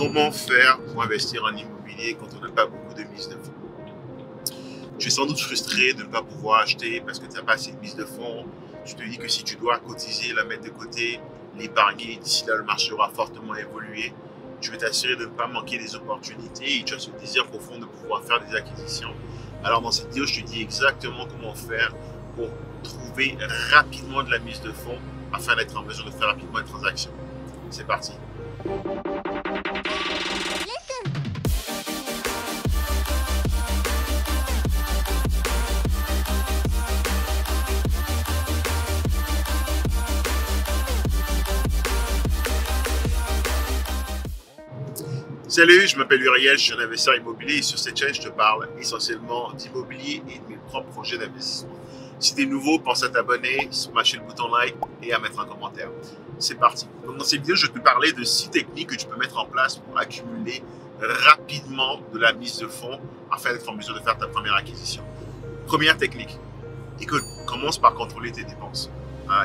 Comment faire pour investir en immobilier quand on n'a pas beaucoup de mise de fonds? Tu es sans doute frustré de ne pas pouvoir acheter parce que tu n'as pas assez de mise de fonds. Tu te dis que si tu dois cotiser, la mettre de côté, l'épargner, d'ici là le marché aura fortement évolué. Tu veux t'assurer de ne pas manquer des opportunités et tu as ce désir profond de pouvoir faire des acquisitions. Alors dans cette vidéo, je te dis exactement comment faire pour trouver rapidement de la mise de fonds afin d'être en mesure de faire rapidement une transaction. C'est parti. Salut, je m'appelle Uriel, je suis un investisseur immobilier et sur cette chaîne, je te parle essentiellement d'immobilier et de mes propres projets d'investissement. Si tu es nouveau, pense à t'abonner, smasher le bouton like et à mettre un commentaire. C'est parti. Donc dans cette vidéo, je vais te parler de 6 techniques que tu peux mettre en place pour accumuler rapidement de la mise de fonds afin d'être en mesure de faire ta première acquisition. Première technique, écoute, commence par contrôler tes dépenses.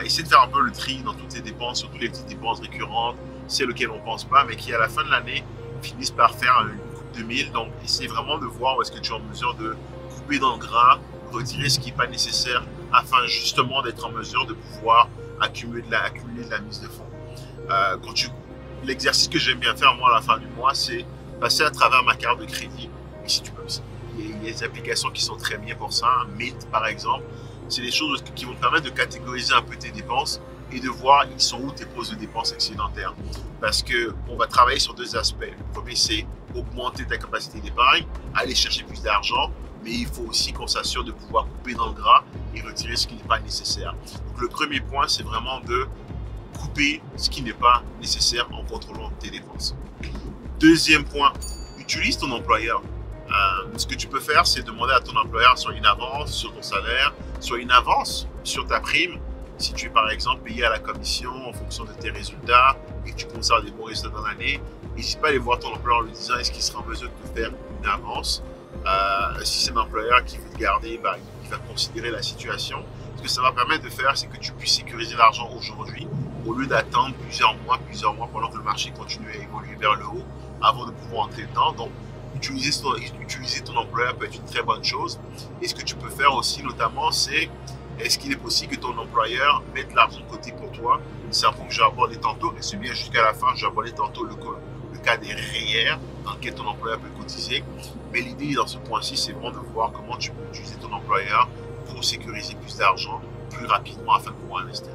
Essaie de faire un peu le tri dans toutes tes dépenses, surtout les petites dépenses récurrentes, celles auxquelles on ne pense pas, mais qui à la fin de l'année finissent par faire une coupe de mille. Donc, essaie vraiment de voir où est-ce que tu es en mesure de couper dans le gras, retirer ce qui n'est pas nécessaire afin justement d'être en mesure de pouvoir accumuler de la mise de fonds. L'exercice que j'aime bien faire moi à la fin du mois, c'est passer à travers ma carte de crédit. Et si tu peux, il y a des applications qui sont très bien pour ça. Mint, par exemple, c'est des choses qui vont te permettre de catégoriser un peu tes dépenses et de voir ils sont où tes postes de dépenses excédentaires. Parce qu'on va travailler sur 2 aspects. Le premier, c'est augmenter ta capacité d'épargne, aller chercher plus d'argent, mais il faut aussi qu'on s'assure de pouvoir couper dans le gras et retirer ce qui n'est pas nécessaire. Donc, le premier point, c'est vraiment de couper ce qui n'est pas nécessaire en contrôlant tes dépenses. Deuxième point, utilise ton employeur. Ce que tu peux faire, c'est demander à ton employeur soit une avance sur ton salaire, soit une avance sur ta prime. Si tu es par exemple payé à la commission en fonction de tes résultats et que tu conserves des bons résultats dans l'année, n'hésite pas à aller voir ton employeur en lui disant est-ce qu'il sera en mesure de te faire une avance. Si c'est un employeur qui veut te garder, il va considérer la situation. Ce que ça va permettre de faire, c'est que tu puisses sécuriser l'argent aujourd'hui au lieu d'attendre plusieurs mois pendant que le marché continue à évoluer vers le haut avant de pouvoir entrer dedans. Donc, utiliser ton employeur peut être une très bonne chose. Et ce que tu peux faire aussi notamment, c'est est-ce qu'il est possible que ton employeur mette l'argent de côté pour toi? C'est un point que je vais aborder tantôt, et c'est bien jusqu'à la fin, je vais aborder tantôt le cas des REER dans lequel ton employeur peut cotiser. Mais l'idée dans ce point-ci, c'est vraiment de voir comment tu peux utiliser ton employeur pour sécuriser plus d'argent plus rapidement afin de pouvoir investir.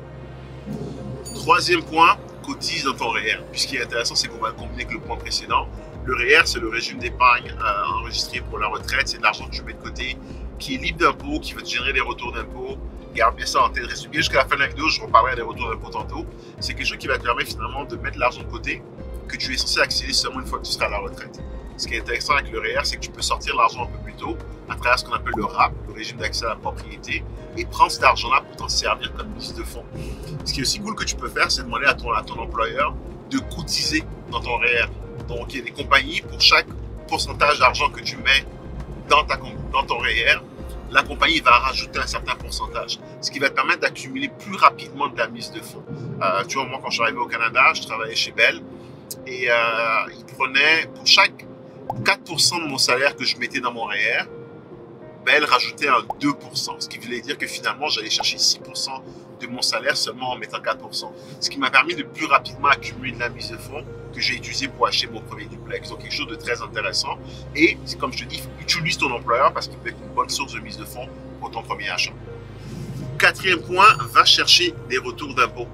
Troisième point, cotise dans ton REER. Puis ce qui est intéressant, c'est qu'on va le combiner avec le point précédent. Le REER, c'est le régime d'épargne enregistré pour la retraite. C'est de l'argent que tu mets de côté, qui est libre d'impôts, qui va te générer des retours d'impôts. Garde bien ça en tête, reste bien jusqu'à la fin de la vidéo, je reparlerai des retours d'impôts tantôt. C'est quelque chose qui va te permettre finalement de mettre l'argent de côté que tu es censé accéder seulement une fois que tu seras à la retraite. Ce qui est intéressant avec le REER, c'est que tu peux sortir l'argent un peu plus tôt à travers ce qu'on appelle le RAP, le régime d'accès à la propriété, et prendre cet argent-là pour t'en servir comme mise de fonds. Ce qui est aussi cool que tu peux faire, c'est demander à ton employeur de cotiser dans ton REER. Donc, il y a des compagnies, pour chaque pourcentage d'argent que tu mets dans ton REER, la compagnie va rajouter un certain pourcentage, ce qui va te permettre d'accumuler plus rapidement de la mise de fonds. Tu vois, moi, quand je suis arrivé au Canada, je travaillais chez Bell et ils prenaient, pour chaque 4% de mon salaire que je mettais dans mon REER, Bell rajoutait un 2%, ce qui voulait dire que finalement, j'allais chercher 6% de mon salaire seulement en mettant 4%. Ce qui m'a permis de plus rapidement accumuler de la mise de fonds que j'ai utilisé pour acheter mon premier duplex. Donc, quelque chose de très intéressant. Et, comme je te dis, utilise ton employeur parce qu'il peut être une bonne source de mise de fonds pour ton premier achat. Quatrième point, va chercher des retours d'impôts.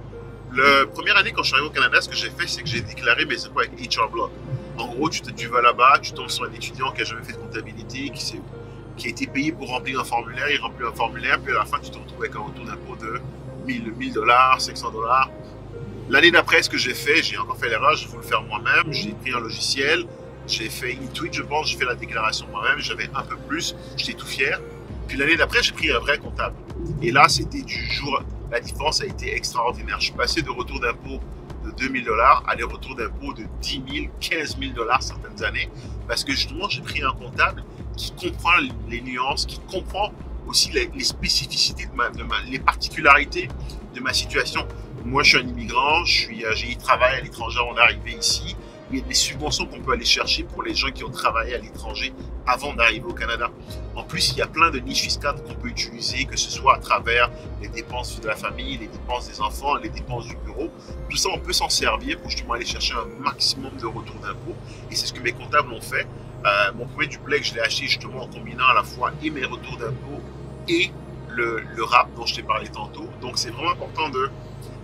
La première année, quand je suis arrivé au Canada, ce que j'ai fait, c'est que j'ai déclaré mes impôts avec HR Block. En gros, tu vas là-bas, tu tombes sur un étudiant qui n'a jamais fait de comptabilité, qui a été payé pour remplir un formulaire, il remplit un formulaire, puis à la fin, tu te retrouves avec un retour d'impôt de 1000 $, 500 $. L'année d'après, ce que j'ai fait, j'ai encore fait l'erreur, je vais vous le faire moi-même. J'ai pris un logiciel, j'ai fait Intuit, je pense, j'ai fait la déclaration moi-même, j'avais un peu plus, j'étais tout fier. Puis l'année d'après, j'ai pris un vrai comptable. Et là, c'était du jour, la différence a été extraordinaire. Je suis passé de retour d'impôt de 2000 $ à des retours d'impôt de 10 000, 15 000 $ certaines années. Parce que justement, j'ai pris un comptable qui comprend les nuances, qui comprend aussi les spécificités, les particularités de ma situation. Moi, je suis un immigrant, j'ai travaillé à l'étranger, on est arrivé ici. il y a des subventions qu'on peut aller chercher pour les gens qui ont travaillé à l'étranger avant d'arriver au Canada. En plus, il y a plein de niches fiscales qu'on peut utiliser, que ce soit à travers les dépenses de la famille, les dépenses des enfants, les dépenses du bureau. Tout ça, on peut s'en servir pour justement aller chercher un maximum de retour d'impôts. Et c'est ce que mes comptables ont fait. Mon premier duplex, je l'ai acheté justement en combinant à la fois et mes retours d'impôts et le RAP dont je t'ai parlé tantôt. Donc, c'est vraiment important de...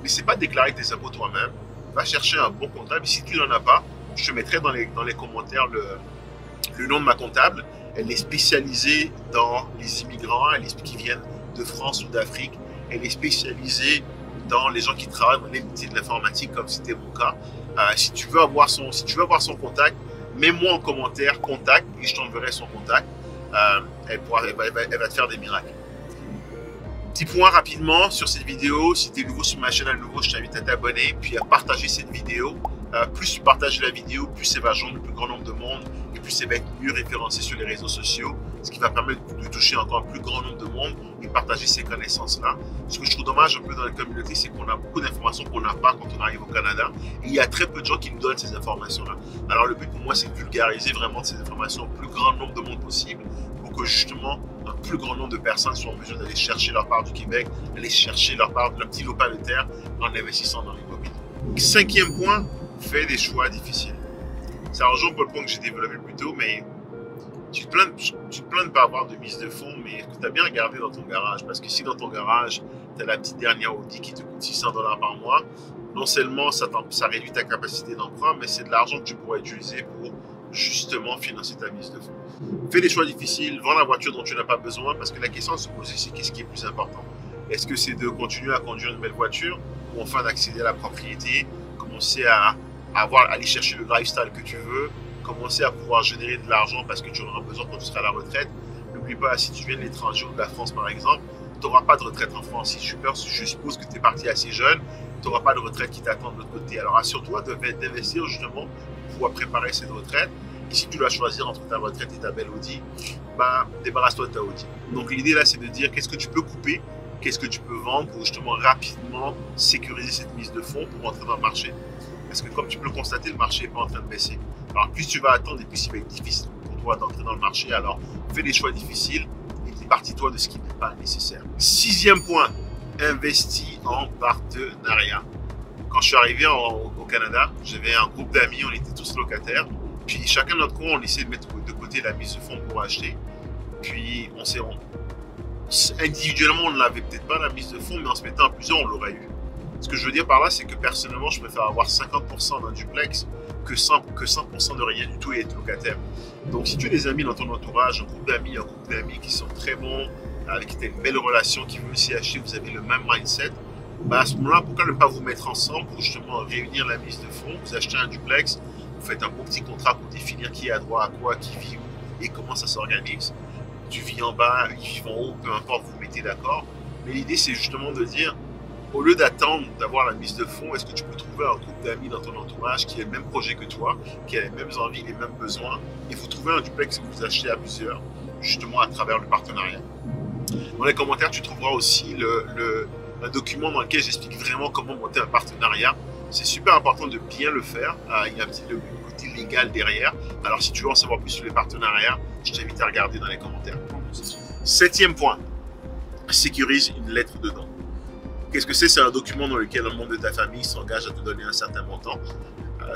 Mais c'est pas déclarer tes impôts toi-même. Va chercher un bon comptable. Si tu n'en as pas, je te mettrai dans les commentaires le nom de ma comptable. Elle est spécialisée dans les immigrants, qui viennent de France ou d'Afrique. Elle est spécialisée dans les gens qui travaillent dans les métiers de l'informatique, comme c'était mon cas. Si tu veux avoir son contact, mets-moi en commentaire contact et je t'enverrai son contact. Elle va te faire des miracles. Petit point rapidement sur cette vidéo, si tu es nouveau sur ma chaîne à nouveau, je t'invite à t'abonner puis à partager cette vidéo. Plus tu partages la vidéo, plus ça va rejoindre le plus grand nombre de monde et plus ça va être mieux référencé sur les réseaux sociaux, ce qui va permettre de toucher encore un plus grand nombre de monde et partager ces connaissances-là. Ce que je trouve dommage un peu dans la communauté, c'est qu'on a beaucoup d'informations qu'on n'a pas quand on arrive au Canada et il y a très peu de gens qui nous donnent ces informations-là. Alors le but pour moi, c'est de vulgariser vraiment ces informations au plus grand nombre de monde possible pour que justement un plus grand nombre de personnes soient en mesure d'aller chercher leur part du Québec, aller chercher leur part de leur petit lopin de terre en investissant dans l'immobilier. 5e point, fais des choix difficiles. Ça rejoint pas le point que j'ai développé plus tôt, mais tu te plains de ne pas avoir de mise de fonds, mais est-ce que tu as bien regardé dans ton garage? Parce que si dans ton garage, tu as la petite dernière Audi qui te coûte 600 $ par mois, non seulement ça réduit ta capacité d'emprunt, mais c'est de l'argent que tu pourrais utiliser pour justement financer ta mise de fonds. Fais des choix difficiles, vends la voiture dont tu n'as pas besoin, parce que la question à se poser, c'est qu'est-ce qui est plus important? Est-ce que c'est de continuer à conduire une belle voiture ou enfin d'accéder à la propriété, commencer à aller chercher le lifestyle que tu veux, commencer à pouvoir générer de l'argent parce que tu en auras besoin quand tu seras à la retraite. N'oublie pas, si tu viens de l'étranger ou de la France par exemple, tu n'auras pas de retraite en France. Si je suppose que tu es parti assez jeune, tu n'auras pas de retraite qui t'attend de l'autre côté. Alors assure-toi d'investir justement pour pouvoir préparer cette retraite. Et si tu dois choisir entre ta retraite et ta belle Audi, débarrasse-toi de ta Audi. Donc l'idée là, c'est de dire qu'est-ce que tu peux couper, qu'est-ce que tu peux vendre pour justement rapidement sécuriser cette mise de fonds pour entrer dans le marché. Parce que comme tu peux le constater, le marché n'est pas en train de baisser. Alors plus tu vas attendre et plus il va être difficile pour toi d'entrer dans le marché. Alors fais des choix difficiles et départis-toi de ce qui n'est pas nécessaire. 6e point, investis en partenariat. Quand je suis arrivé au Canada, j'avais un groupe d'amis, on était tous locataires. Puis chacun de notre coin, on essayait de mettre de côté la mise de fonds pour acheter. Puis individuellement, on ne l'avait peut-être pas la mise de fonds, mais en se mettant à plusieurs, on l'aurait eu. Ce que je veux dire par là, c'est que personnellement, je préfère avoir 50% d'un duplex que 100% de rien du tout et être locataire. Donc, si tu as des amis dans ton entourage, un groupe d'amis qui sont très bons, avec qui tu as une belle relation, qui veulent aussi acheter, vous avez le même mindset, à ce moment-là, pourquoi ne pas vous mettre ensemble pour justement réunir la mise de fonds? Vous achetez un duplex, vous faites un beau petit contrat pour définir qui a droit à quoi, qui vit où et comment ça s'organise. Tu vis en bas, ils vivent en haut, peu importe, vous vous mettez d'accord. Mais l'idée, c'est justement de dire, au lieu d'attendre d'avoir la mise de fonds, est-ce que tu peux trouver un groupe d'amis dans ton entourage qui a le même projet que toi, qui a les mêmes envies, les mêmes besoins, et vous trouvez un duplex que vous achetez à plusieurs, justement à travers le partenariat. Dans les commentaires, tu trouveras aussi un document dans lequel j'explique vraiment comment monter un partenariat. C'est super important de bien le faire. Il y a un petit côté légal derrière. Alors si tu veux en savoir plus sur les partenariats, je t'invite à regarder dans les commentaires. 7e point, sécurise une lettre de don. Qu'est-ce que c'est? C'est un document dans lequel un membre de ta famille s'engage à te donner un certain montant.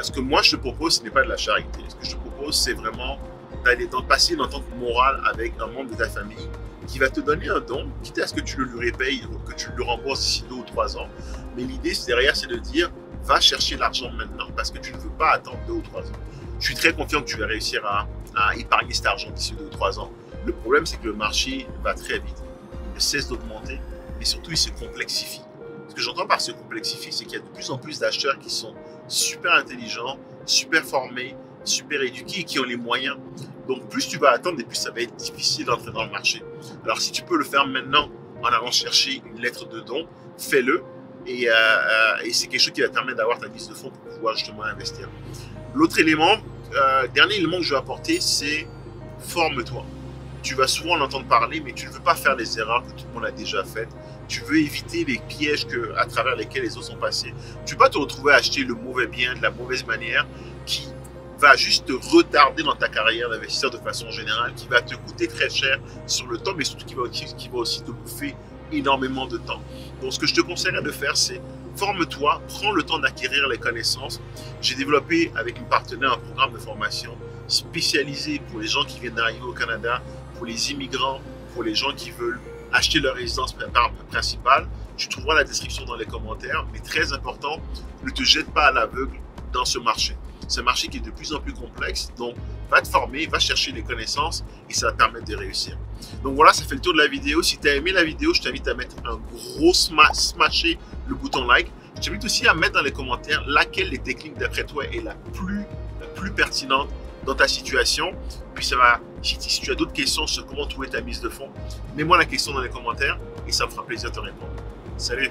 Ce que moi je te propose, ce n'est pas de la charité. Ce que je te propose, c'est vraiment d'aller passer une entente morale avec un membre de ta famille qui va te donner un don, quitte à ce que tu le lui repayes ou que tu le rembourses d'ici 2 ou 3 ans. Mais l'idée derrière, c'est de dire, va chercher l'argent maintenant parce que tu ne veux pas attendre 2 ou 3 ans. Je suis très confiant que tu vas réussir à épargner cet argent d'ici 2 ou 3 ans. Le problème, c'est que le marché va très vite. Il ne cesse d'augmenter, mais surtout, il se complexifie. Ce que j'entends par se complexifier, c'est qu'il y a de plus en plus d'acheteurs qui sont super intelligents, super formés, super éduqués et qui ont les moyens. Donc, plus tu vas attendre et plus ça va être difficile d'entrer dans le marché. Alors, si tu peux le faire maintenant en allant chercher une lettre de don, fais-le. Et c'est quelque chose qui va te permettre d'avoir ta mise de fonds pour pouvoir justement investir. L'autre élément, dernier élément que je vais apporter, c'est forme-toi. Tu vas souvent en entendre parler, mais tu ne veux pas faire les erreurs que tout le monde a déjà faites. Tu veux éviter les pièges à travers lesquels les autres sont passés. Tu ne veux pas te retrouver à acheter le mauvais bien de la mauvaise manière qui va juste te retarder dans ta carrière d'investisseur de façon générale, qui va te coûter très cher sur le temps, mais surtout qui va aussi te bouffer énormément de temps. Donc ce que je te conseillerais de faire, c'est forme-toi, prends le temps d'acquérir les connaissances. J'ai développé avec une partenaire un programme de formation spécialisé pour les gens qui viennent d'arriver au Canada, pour les immigrants, pour les gens qui veulent acheter leur résidence principale. Tu trouveras la description dans les commentaires, mais très important, ne te jette pas à l'aveugle dans ce marché. C'est un marché qui est de plus en plus complexe, donc va te former, va chercher les connaissances et ça va te permettre de réussir. Donc voilà, ça fait le tour de la vidéo. Si tu as aimé la vidéo, je t'invite à mettre un gros smasher le bouton like. Je t'invite aussi à mettre dans les commentaires laquelle des techniques d'après toi est la plus pertinente dans ta situation. Puis ça va, si tu as d'autres questions sur comment trouver ta mise de fonds, mets-moi la question dans les commentaires et ça me fera plaisir de te répondre. Salut!